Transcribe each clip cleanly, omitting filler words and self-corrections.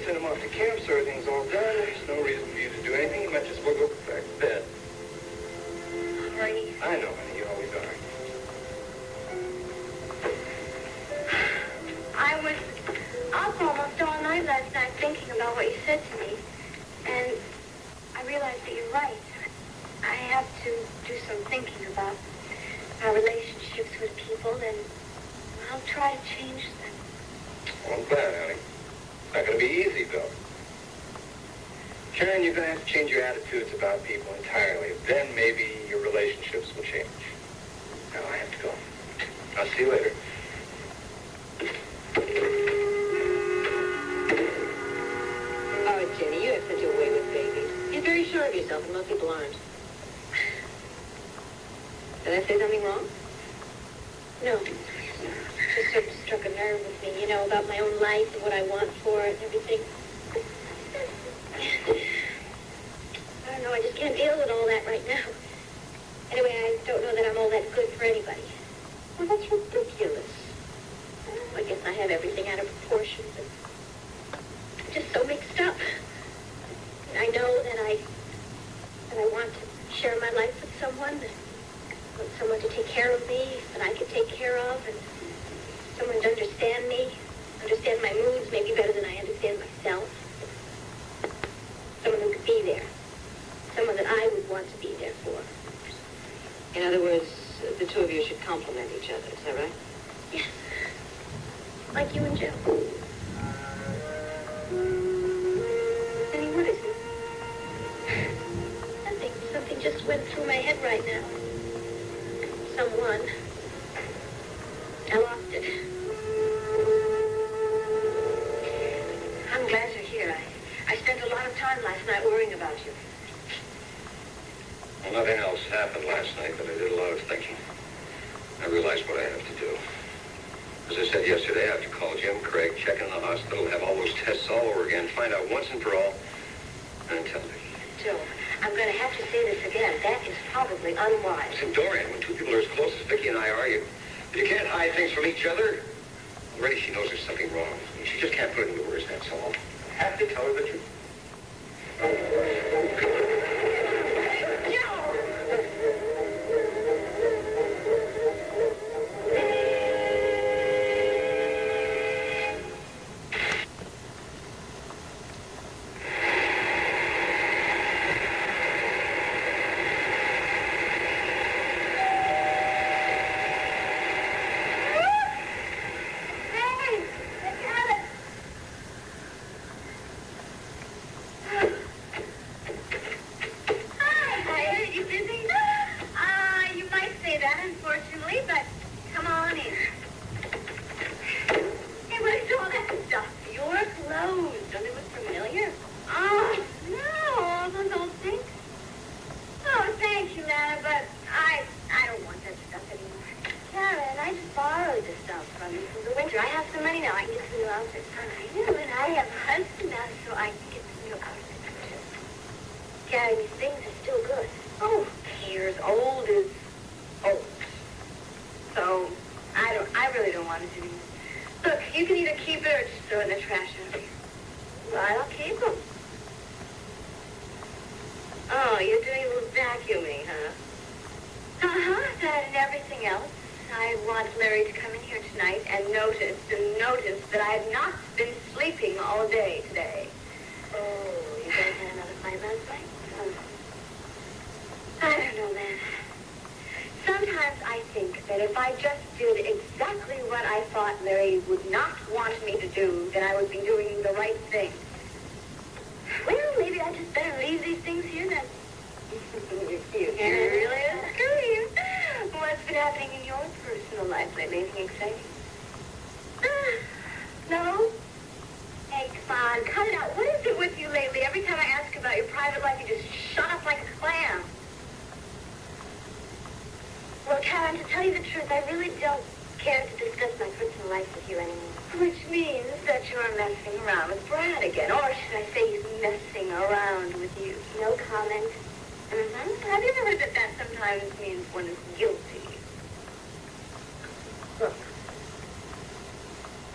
sent him off to camp, so everything's all done. There's no reason for you to do anything. You might just well go back to bed. Sorry. I know, honey. You always are. I was up almost all night last night thinking about what you said to me. And I realized that you're right. I have to do some thinking about our relationships with people, and I'll try to change them. Well, I'm glad, honey. It's not going to be easy, though. Karen, you're going to have to change your attitudes about people entirely. Then maybe your relationships will change. Now, I have to go. I'll see you later. Oh, Jenny, you have such a way with babies. You're very sure of yourself, and most people aren't. Did I say something wrong? No. Just sort of struck a nerve with me, you know, about my own life and what I want for it and everything. I don't know, I just can't deal with all that right now. Anyway, I don't know that I'm all that good for anybody. Well, that's ridiculous. I guess I have everything out of proportion, but I'm just so mixed up. And I know that I want to share my life with someone, that I want someone to take care of me, that I could take care of, and someone to understand me, understand my moods maybe better than I understand myself. Someone who could be there. Someone that I would want to be there for. In other words, the two of you should complement each other, is that right? Yes. Like you and Joe. Any what is it? Nothing. Something just went through my head right now. Someone. I lost it. I'm glad you're here. I spent a lot of time last night worrying about you. Well, nothing else happened last night, but I did a lot of thinking. I realized what I have to do. As I said yesterday, I have to call Jim, Craig, check in the hospital, have all those tests all over again, find out once and for all, and tell me. Joe, I'm going to have to say this again. That is probably unwise. Listen, Dorian, when two people are as close as Viki and I are, you can't hide things from each other. Already she knows there's something wrong. She just can't put it into words, that's all. I have to tell her the truth.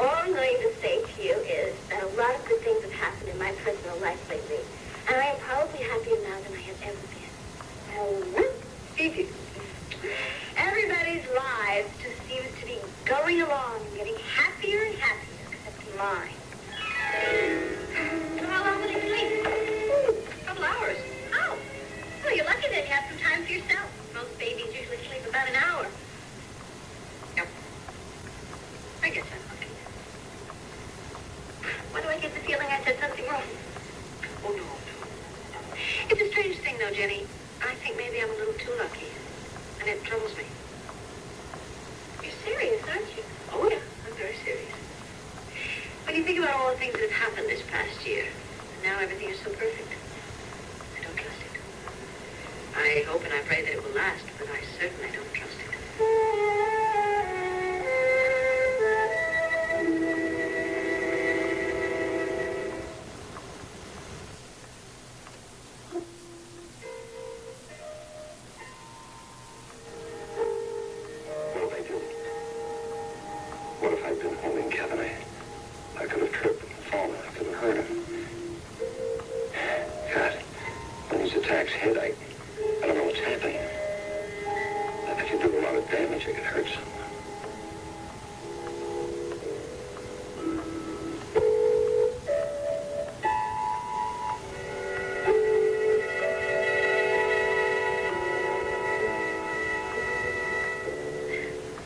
All I'm going to say to you is that a lot of the good things have happened in my personal life lately, and I am probably happier now than I have ever been. Everybody's lives just seems to be going along and getting happier and happier, except mine. How long will you sleep? A couple hours. Oh. Well, you're lucky that you have some time for yourself. Most babies usually sleep about an hour. Yep. I guess I'm lucky. Why do I get the feeling I said something wrong? Oh, no. It's a strange thing, though, Jenny. I think maybe I'm a little too lucky, and it troubles me. You're serious, aren't you? Oh, yeah, I'm very serious. When you think about all the things that have happened this past year, and now everything is so perfect, I don't trust it. I hope and I pray that it will last, but I certainly don't trust it.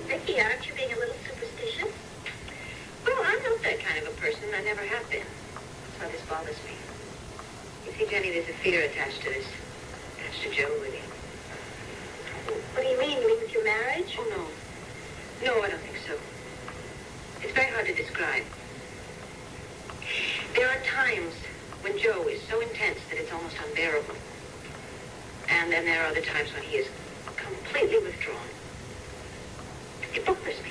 Viki, aren't you being a little superstitious? Well, I'm not that kind of a person. I never have been. That's why this bothers me. You see, Jenny, there's a fear attached to this. Attached to Joe, really. What do you mean? You mean with your marriage? Oh, no. No, I don't think so. It's very hard to describe. There are times when Joe is so intense that it's almost unbearable. And then there are other times when he is completely withdrawn. It bothers me.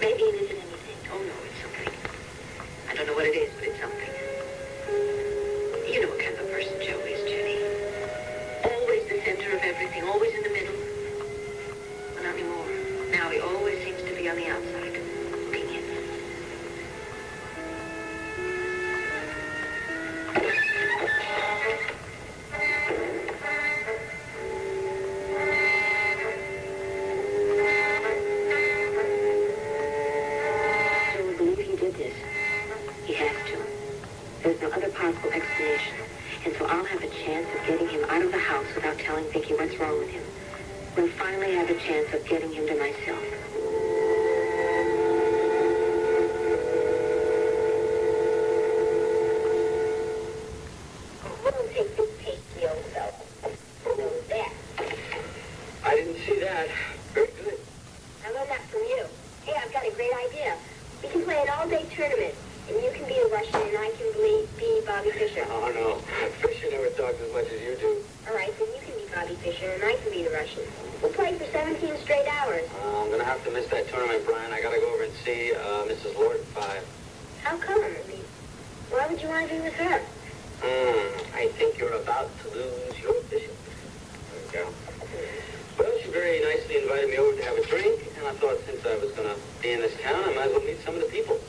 Maybe it isn't anything. Oh, no, it's something. I don't know what it is, but it's something. You know what kind of a person Joe is, Jenny. Always the center of everything, always in the middle. But not anymore. Now he always seems to be on the outside, looking in. There's no other possible explanation. And so I'll have a chance of getting him out of the house without telling Viki what's wrong with him. We'll finally have a chance of getting him to myself. We'll take this pasty over. There. I didn't see that. Very good. I learned that from you. Hey, I've got a great idea. We can play an all-day tournament. And you can be a Russian, and I can be Bobby Fischer. Oh, no. Fisher never talks as much as you do. All right, then you can be Bobby Fischer, and I can be the Russian. We'll play for 17 straight hours. I'm going to have to miss that tournament, Brian. I got to go over and see Mrs. Lord at 5. How come? I mean, why would you want to be with her? I think you're about to lose your bishop. There we go. Well, she very nicely invited me over to have a drink, and I thought since I was going to be in this town, I might as well meet some of the people.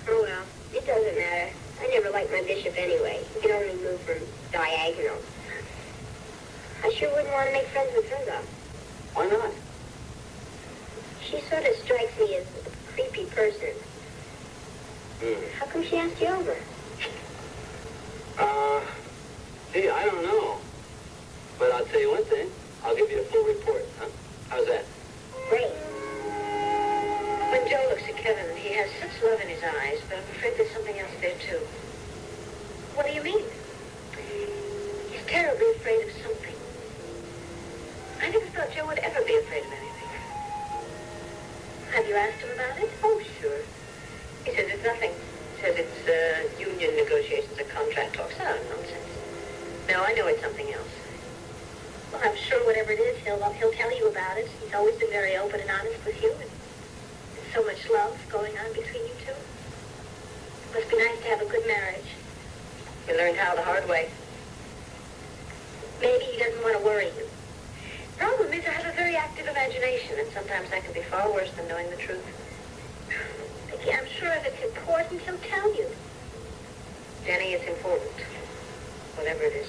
Oh, well, it doesn't matter. I never liked my bishop anyway. He could only move from diagonals. I sure wouldn't want to make friends with her, though. Why not? She sort of strikes me as a creepy person. How come she asked you over? Gee, I don't know. But I'll tell you one thing. I'll give you a full report, huh? How's that? Great. When Joe looks at Kevin, he has such love in his eyes, but I'm afraid there's something else there, too. What do you mean? He's terribly afraid of something. I never thought Joe would ever be afraid of anything. Have you asked him about it? Oh, sure. He says it's nothing. Says it's union negotiations or contract talks. Oh, nonsense. No, I know it's something else. Well, I'm sure whatever it is, he'll tell you about it. He's always been very open and honest with you, and so much love going on between you two. Must be nice to have a good marriage. We learned how the hard way. Maybe he doesn't want to worry you. Problem is, I have a very active imagination, and sometimes that can be far worse than knowing the truth. I Vicky, I'm sure if it's important, he'll tell you. Jenny, it's important. Whatever it is.